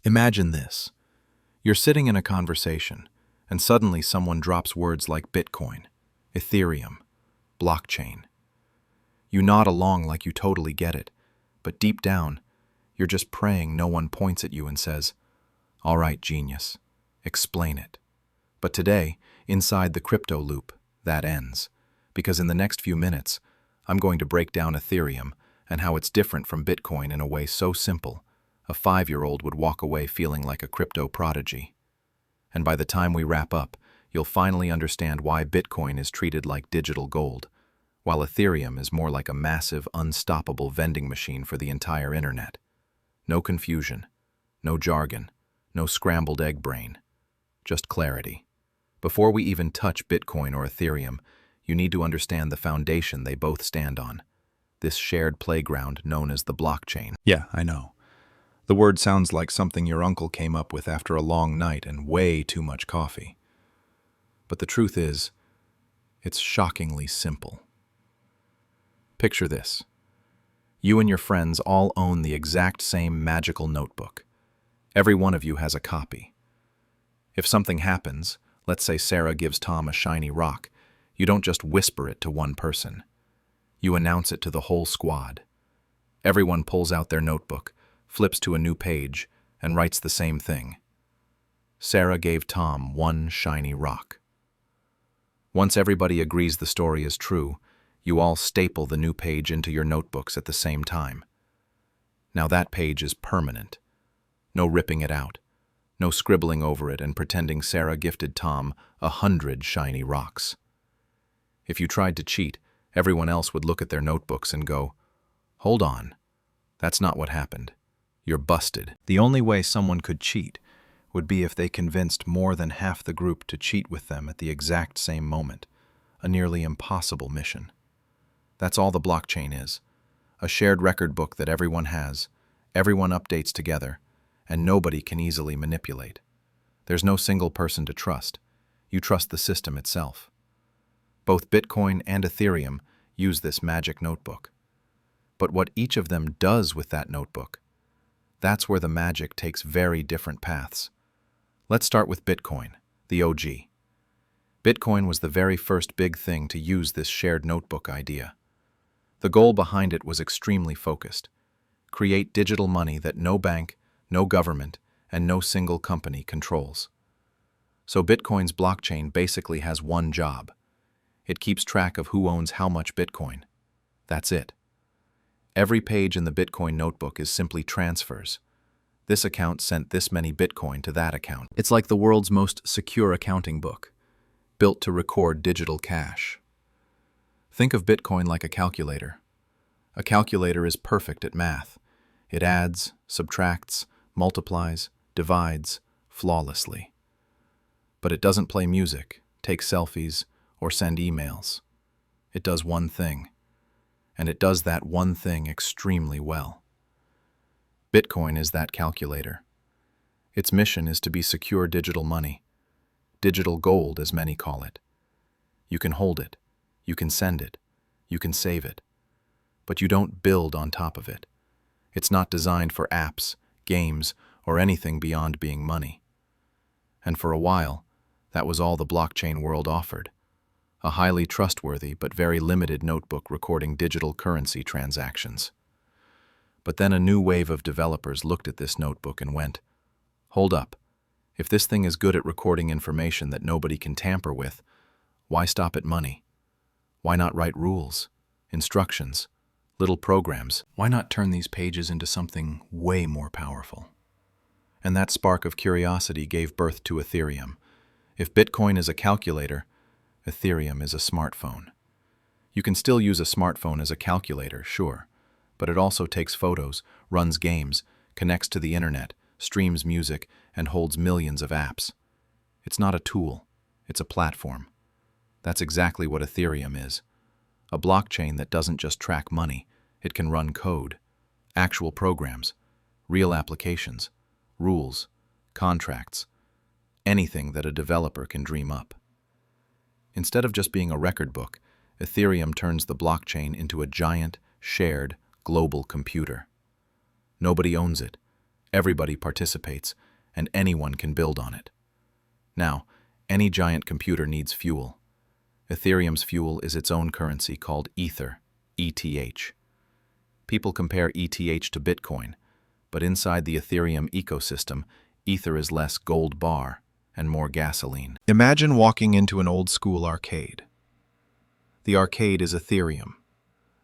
Imagine this. You're sitting in a conversation, and suddenly someone drops words like Bitcoin, Ethereum, blockchain. You nod along like you totally get it, but deep down, you're just praying no one points at you and says, "All right, genius, explain it." But today, inside the crypto loop, that ends, because in the next few minutes, I'm going to break down Ethereum and how it's different from Bitcoin in a way so simple, a 5-year-old would walk away feeling like a crypto prodigy. And by the time we wrap up, you'll finally understand why Bitcoin is treated like digital gold, while Ethereum is more like a massive, unstoppable vending machine for the entire internet. No confusion, no jargon, no scrambled egg brain, just clarity. Before we even touch Bitcoin or Ethereum, you need to understand the foundation they both stand on, this shared playground known as the blockchain. Yeah, I know. The word sounds like something your uncle came up with after a long night and way too much coffee. But the truth is, it's shockingly simple. Picture this. You and your friends all own the exact same magical notebook. Every one of you has a copy. If something happens, let's say Sarah gives Tom a shiny rock, you don't just whisper it to one person. You announce it to the whole squad. Everyone pulls out their notebook, flips to a new page, and writes the same thing. Sarah gave Tom one shiny rock. Once everybody agrees the story is true, you all staple the new page into your notebooks at the same time. Now that page is permanent. No ripping it out. No scribbling over it and pretending Sarah gifted Tom 100 shiny rocks. If you tried to cheat, everyone else would look at their notebooks and go, "Hold on, that's not what happened. You're busted." The only way someone could cheat would be if they convinced more than half the group to cheat with them at the exact same moment, a nearly impossible mission. That's all the blockchain is, a shared record book that everyone has, everyone updates together, and nobody can easily manipulate. There's no single person to trust. You trust the system itself. Both Bitcoin and Ethereum use this magic notebook. But what each of them does with that notebook, that's where the magic takes very different paths. Let's start with Bitcoin, the OG. Bitcoin was the very first big thing to use this shared notebook idea. The goal behind it was extremely focused. Create digital money that no bank, no government, and no single company controls. So Bitcoin's blockchain basically has one job. It keeps track of who owns how much Bitcoin. That's it. Every page in the Bitcoin notebook is simply transfers. This account sent this many Bitcoin to that account. It's like the world's most secure accounting book, built to record digital cash. Think of Bitcoin like a calculator. A calculator is perfect at math. It adds, subtracts, multiplies, divides flawlessly. But it doesn't play music, take selfies, or send emails. It does one thing, and it does that one thing extremely well. Bitcoin is that calculator. Its mission is to be secure digital money, digital gold as many call it. You can hold it, you can send it, you can save it, but you don't build on top of it. It's not designed for apps, games, or anything beyond being money. And for a while, that was all the blockchain world offered. A highly trustworthy but very limited notebook recording digital currency transactions. But then a new wave of developers looked at this notebook and went, "Hold up, if this thing is good at recording information that nobody can tamper with, why stop at money? Why not write rules, instructions, little programs? Why not turn these pages into something way more powerful?" And that spark of curiosity gave birth to Ethereum. If Bitcoin is a calculator, Ethereum is a smartphone. You can still use a smartphone as a calculator, sure, but it also takes photos, runs games, connects to the internet, streams music, and holds millions of apps. It's not a tool, it's a platform. That's exactly what Ethereum is. A blockchain that doesn't just track money, it can run code, actual programs, real applications, rules, contracts, anything that a developer can dream up. Instead of just being a record book, Ethereum turns the blockchain into a giant, shared, global computer. Nobody owns it. Everybody participates, and anyone can build on it. Now, any giant computer needs fuel. Ethereum's fuel is its own currency called Ether, ETH. People compare ETH to Bitcoin, but inside the Ethereum ecosystem, Ether is less gold bar and more gasoline. Imagine walking into an old-school arcade. The arcade is Ethereum.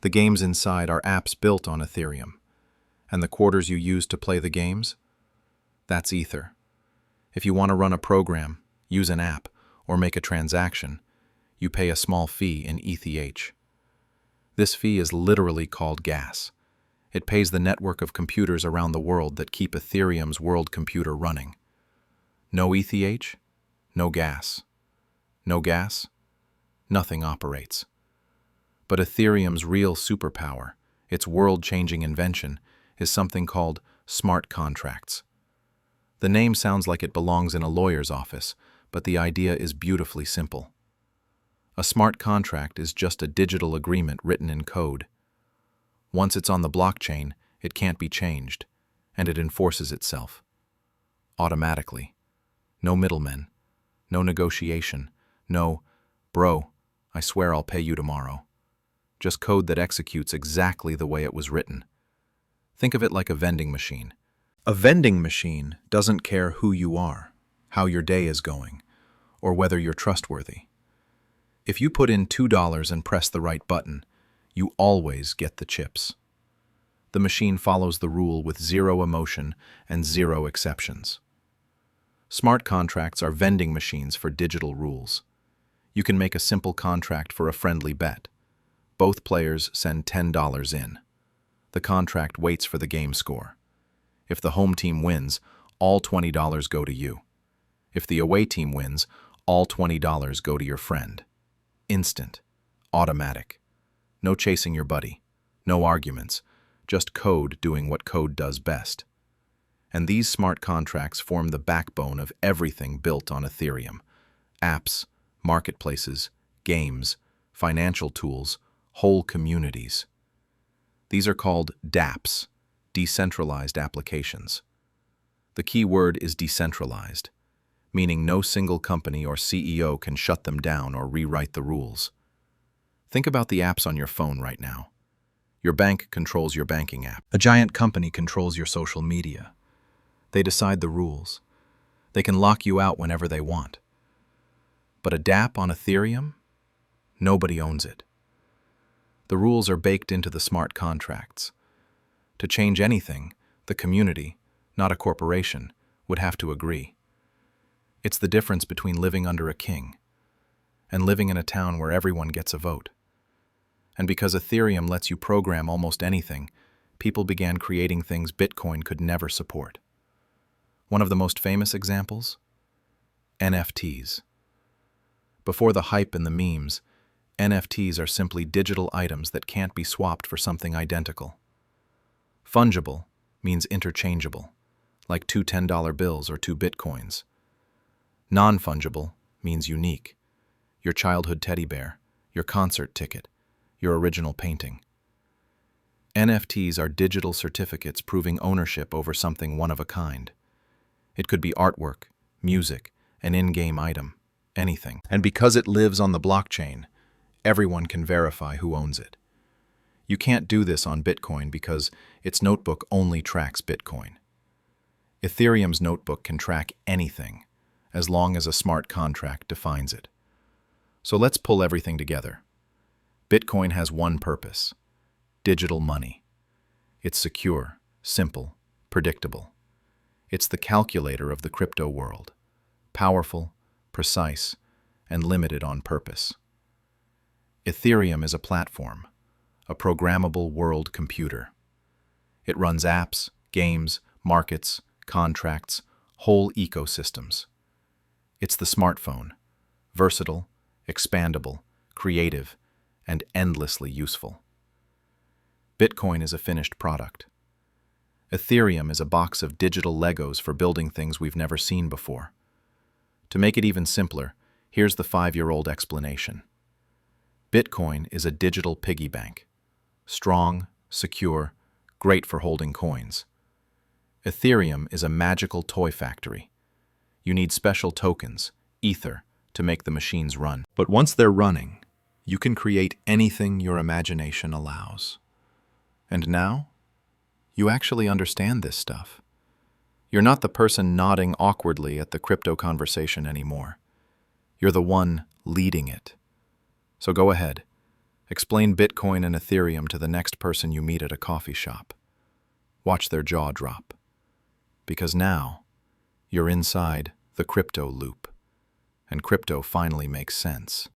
The games inside are apps built on Ethereum. And the quarters you use to play the games? That's Ether. If you want to run a program, use an app, or make a transaction, you pay a small fee in ETH. This fee is literally called gas. It pays the network of computers around the world that keep Ethereum's world computer running. No ETH, no gas. No gas, nothing operates. But Ethereum's real superpower, its world-changing invention, is something called smart contracts. The name sounds like it belongs in a lawyer's office, but the idea is beautifully simple. A smart contract is just a digital agreement written in code. Once it's on the blockchain, it can't be changed, and it enforces itself. Automatically. No middlemen. No negotiation. No, bro, I swear I'll pay you tomorrow. Just code that executes exactly the way it was written. Think of it like a vending machine. A vending machine doesn't care who you are, how your day is going, or whether you're trustworthy. If you put in $2 and press the right button, you always get the chips. The machine follows the rule with zero emotion and zero exceptions. Smart contracts are vending machines for digital rules. You can make a simple contract for a friendly bet. Both players send $10 in. The contract waits for the game score. If the home team wins, all $20 go to you. If the away team wins, all $20 go to your friend. Instant. Automatic. No chasing your buddy. No arguments. Just code doing what code does best. And these smart contracts form the backbone of everything built on Ethereum. Apps, marketplaces, games, financial tools, whole communities. These are called dApps, decentralized applications. The key word is decentralized, meaning no single company or CEO can shut them down or rewrite the rules. Think about the apps on your phone right now. Your bank controls your banking app. A giant company controls your social media. They decide the rules. They can lock you out whenever they want. But a dApp on Ethereum? Nobody owns it. The rules are baked into the smart contracts. To change anything, the community, not a corporation, would have to agree. It's the difference between living under a king and living in a town where everyone gets a vote. And because Ethereum lets you program almost anything, people began creating things Bitcoin could never support. One of the most famous examples? NFTs. Before the hype and the memes, NFTs are simply digital items that can't be swapped for something identical. Fungible means interchangeable, like two $10 bills or two Bitcoins. Non-fungible means unique. Your childhood teddy bear, your concert ticket, your original painting. NFTs are digital certificates proving ownership over something one of a kind. It could be artwork, music, an in-game item, anything. And because it lives on the blockchain, everyone can verify who owns it. You can't do this on Bitcoin because its notebook only tracks Bitcoin. Ethereum's notebook can track anything, as long as a smart contract defines it. So let's pull everything together. Bitcoin has one purpose: digital money. It's secure, simple, predictable. It's the calculator of the crypto world, powerful, precise, and limited on purpose. Ethereum is a platform, a programmable world computer. It runs apps, games, markets, contracts, whole ecosystems. It's the smartphone, versatile, expandable, creative, and endlessly useful. Bitcoin is a finished product. Ethereum is a box of digital Legos for building things we've never seen before. To make it even simpler, here's the 5-year-old explanation. Bitcoin is a digital piggy bank. Strong, secure, great for holding coins. Ethereum is a magical toy factory. You need special tokens, Ether, to make the machines run. But once they're running, you can create anything your imagination allows. And now, you actually understand this stuff. You're not the person nodding awkwardly at the crypto conversation anymore. You're the one leading it. So go ahead, explain Bitcoin and Ethereum to the next person you meet at a coffee shop. Watch their jaw drop. Because now, you're inside the crypto loop, and crypto finally makes sense.